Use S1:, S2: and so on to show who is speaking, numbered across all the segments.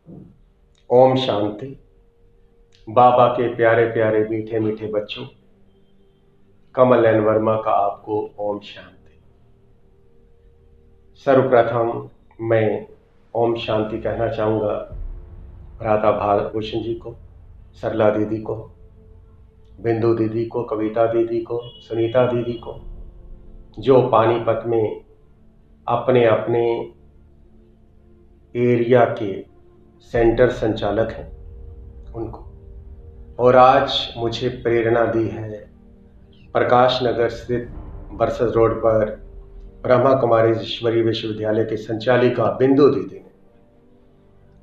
S1: ओम शांति। बाबा के प्यारे प्यारे मीठे मीठे बच्चों, कमल एन वर्मा का आपको ओम शांति। सर्वप्रथम मैं ओम शांति कहना चाहूँगा भ्राता भालभूषण जी को, सरला दीदी को, बिंदु दीदी को, कविता दीदी को, सुनीता दीदी को, जो पानीपत में अपने अपने एरिया के सेंटर संचालक हैं उनको, और आज मुझे प्रेरणा दी है प्रकाश नगर स्थित बरसत रोड पर ब्रह्मा कुमारी ईश्वरीय विश्वविद्यालय के संचालिका बिंदु दीदी ने।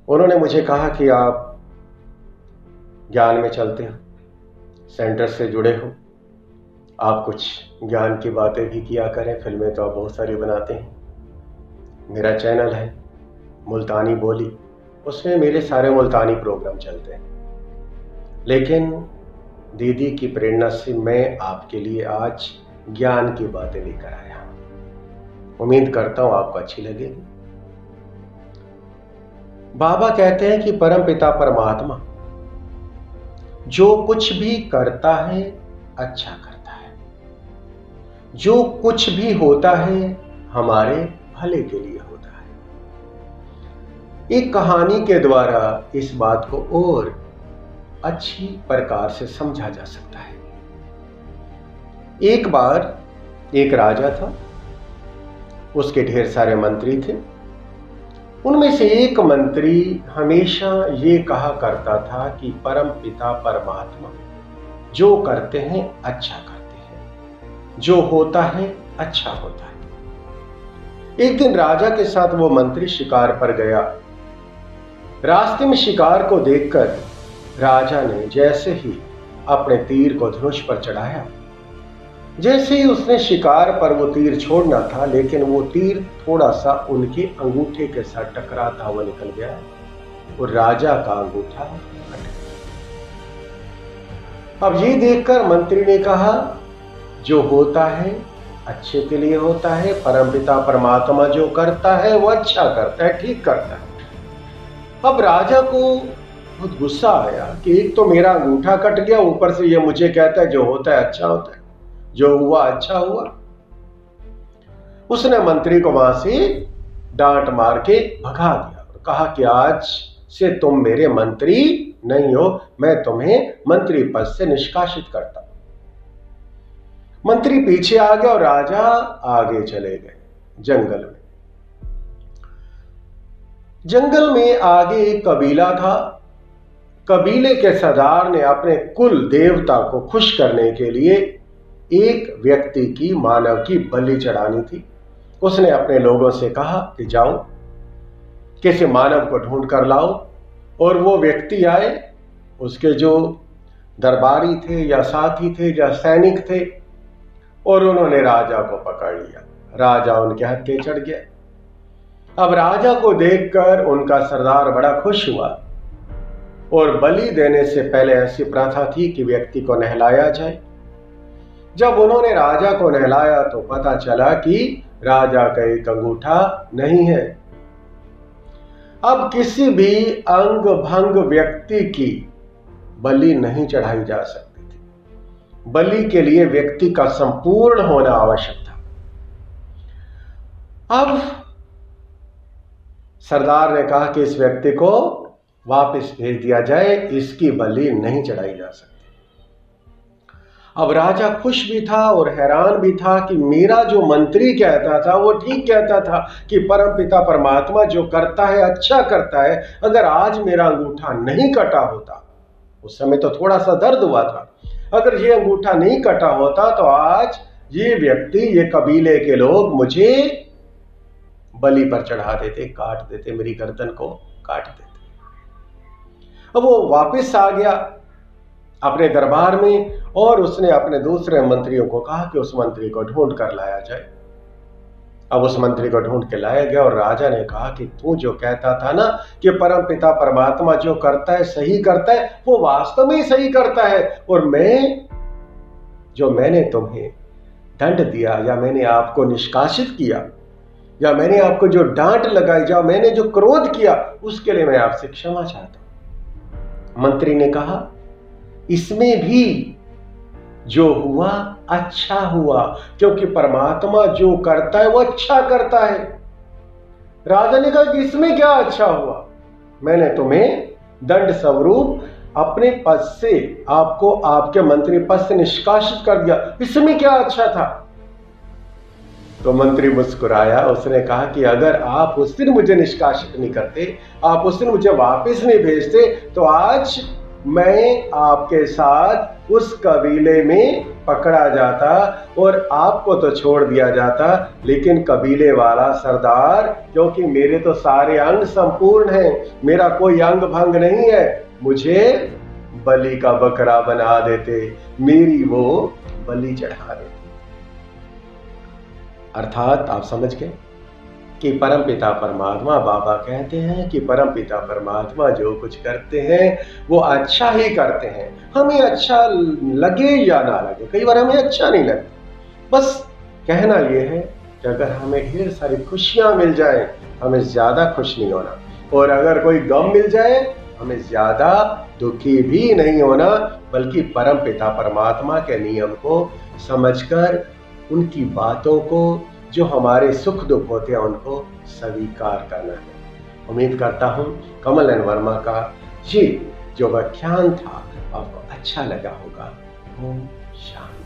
S1: उन्होंने मुझे कहा कि आप ज्ञान में चलते हो, सेंटर से जुड़े हो, आप कुछ ज्ञान की बातें भी किया करें। फिल्में तो आप बहुत सारी बनाते हैं, मेरा चैनल है मुल्तानी बोली, उसमें मेरे सारे मुल्तानी प्रोग्राम चलते हैं। लेकिन दीदी की प्रेरणा से मैं आपके लिए आज ज्ञान की बातें लेकर आया हूं। उम्मीद करता हूं आपको अच्छी लगेगी। बाबा कहते हैं कि परम पिता परमात्मा जो कुछ भी करता है अच्छा करता है, जो कुछ भी होता है हमारे भले के लिए होता है। एक कहानी के द्वारा इस बात को और अच्छी प्रकार से समझा जा सकता है। एक बार एक राजा था, उसके ढेर सारे मंत्री थे। उनमें से एक मंत्री हमेशा ये कहा करता था कि परम पिता परमात्मा जो करते हैं अच्छा करते हैं, जो होता है अच्छा होता है। एक दिन राजा के साथ वो मंत्री शिकार पर गया। रास्ते में शिकार को देखकर राजा ने जैसे ही अपने तीर को धनुष पर चढ़ाया, जैसे ही उसने शिकार पर वो तीर छोड़ना था, लेकिन वो तीर थोड़ा सा उनके अंगूठे के साथ टकराता हुआ निकल गया और राजा का अंगूठा कट गया। अब ये देखकर मंत्री ने कहा, जो होता है अच्छे के लिए होता है, परमपिता परमात्मा जो करता है वो अच्छा करता है, ठीक करता है। अब राजा को बहुत गुस्सा आया कि एक तो मेरा अंगूठा कट गया, ऊपर से ये मुझे कहता है जो होता है अच्छा होता है, जो हुआ अच्छा हुआ। उसने मंत्री को वहां से डांट मार के भगा दिया और कहा कि आज से तुम मेरे मंत्री नहीं हो, मैं तुम्हें मंत्री पद से निष्कासित करता हूं। मंत्री पीछे आ गया और राजा आगे चले गए जंगल में। जंगल में आगे एक कबीला था। कबीले के सरदार ने अपने कुल देवता को खुश करने के लिए एक व्यक्ति की, मानव की बलि चढ़ानी थी। उसने अपने लोगों से कहा कि जाओ किसी मानव को ढूंढ कर लाओ, और वो व्यक्ति आए। उसके जो दरबारी थे या साथी थे या सैनिक थे, और उन्होंने राजा को पकड़ लिया। राजा उनके हत्थे चढ़ गया। अब राजा को देखकर उनका सरदार बड़ा खुश हुआ, और बलि देने से पहले ऐसी प्रथा थी कि व्यक्ति को नहलाया जाए। जब उन्होंने राजा को नहलाया तो पता चला कि राजा का एक अंगूठा नहीं है। अब किसी भी अंग भंग व्यक्ति की बलि नहीं चढ़ाई जा सकती थी। बलि के लिए व्यक्ति का संपूर्ण होना आवश्यक था। अब सरदार ने कहा कि इस व्यक्ति को वापस भेज दिया जाए, इसकी बलि नहीं चढ़ाई जा सकती। अब राजा खुश भी था और हैरान भी था कि मेरा जो मंत्री कहता था वो ठीक कहता था कि परम पिता परमात्मा जो करता है अच्छा करता है। अगर आज मेरा अंगूठा नहीं कटा होता, उस समय तो थोड़ा सा दर्द हुआ था, अगर ये अंगूठा नहीं कटा होता तो आज ये व्यक्ति, ये कबीले के लोग मुझे बलि पर चढ़ा देते, काट देते, मेरी गर्दन को काट देते। अब वो वापस आ गया अपने दरबार में, और उसने अपने दूसरे मंत्रियों को कहा कि उस मंत्री को ढूंढ कर लाया जाए। अब उस मंत्री को ढूंढ के लाया गया, और राजा ने कहा कि तू जो कहता था ना कि परम पिता परमात्मा जो करता है सही करता है, वो वास्तव में ही सही करता है। और मैंने तुम्हें दंड दिया या मैंने आपको निष्कासित किया, या मैंने आपको जो डांट लगाई, या मैंने जो क्रोध किया, उसके लिए मैं आपसे क्षमा चाहता हूं। मंत्री ने कहा, इसमें भी जो हुआ अच्छा हुआ, क्योंकि परमात्मा जो करता है वो अच्छा करता है। राजा ने कहा कि इसमें क्या अच्छा हुआ, मैंने तुम्हें दंड स्वरूप अपने पद से, आपको आपके मंत्री पद से निष्कासित कर दिया, इसमें क्या अच्छा था। तो मंत्री मुस्कुराया, उसने कहा कि अगर आप उस दिन मुझे निष्कासित नहीं करते, आप उस दिन मुझे वापस नहीं भेजते, तो आज मैं आपके साथ उस कबीले में पकड़ा जाता और आपको तो छोड़ दिया जाता, लेकिन कबीले वाला सरदार, क्योंकि मेरे तो सारे अंग संपूर्ण हैं, मेरा कोई अंग भंग नहीं है, मुझे बलि का बकरा बना देते, मेरी वो बलि चढ़ा देते। अर्थात आप समझ गए कि परमपिता परमात्मा, बाबा कहते हैं कि परमपिता परमात्मा जो कुछ करते हैं वो अच्छा ही करते हैं, हमें अच्छा लगे या ना लगे, कई बार हमें अच्छा नहीं लगता। बस कहना ये है कि अगर हमें ढेर सारी खुशियां मिल जाए, हमें ज्यादा खुश नहीं होना, और अगर कोई गम मिल जाए, हमें ज्यादा दुखी भी नहीं होना, बल्कि परमपिता परमात्मा के नियम को समझकर, उनकी बातों को, जो हमारे सुख दुख होते हैं, उनको स्वीकार करना है। उम्मीद करता हूं कमल एन वर्मा का ये जो व्याख्यान था आपको अच्छा लगा होगा। ओम शांति।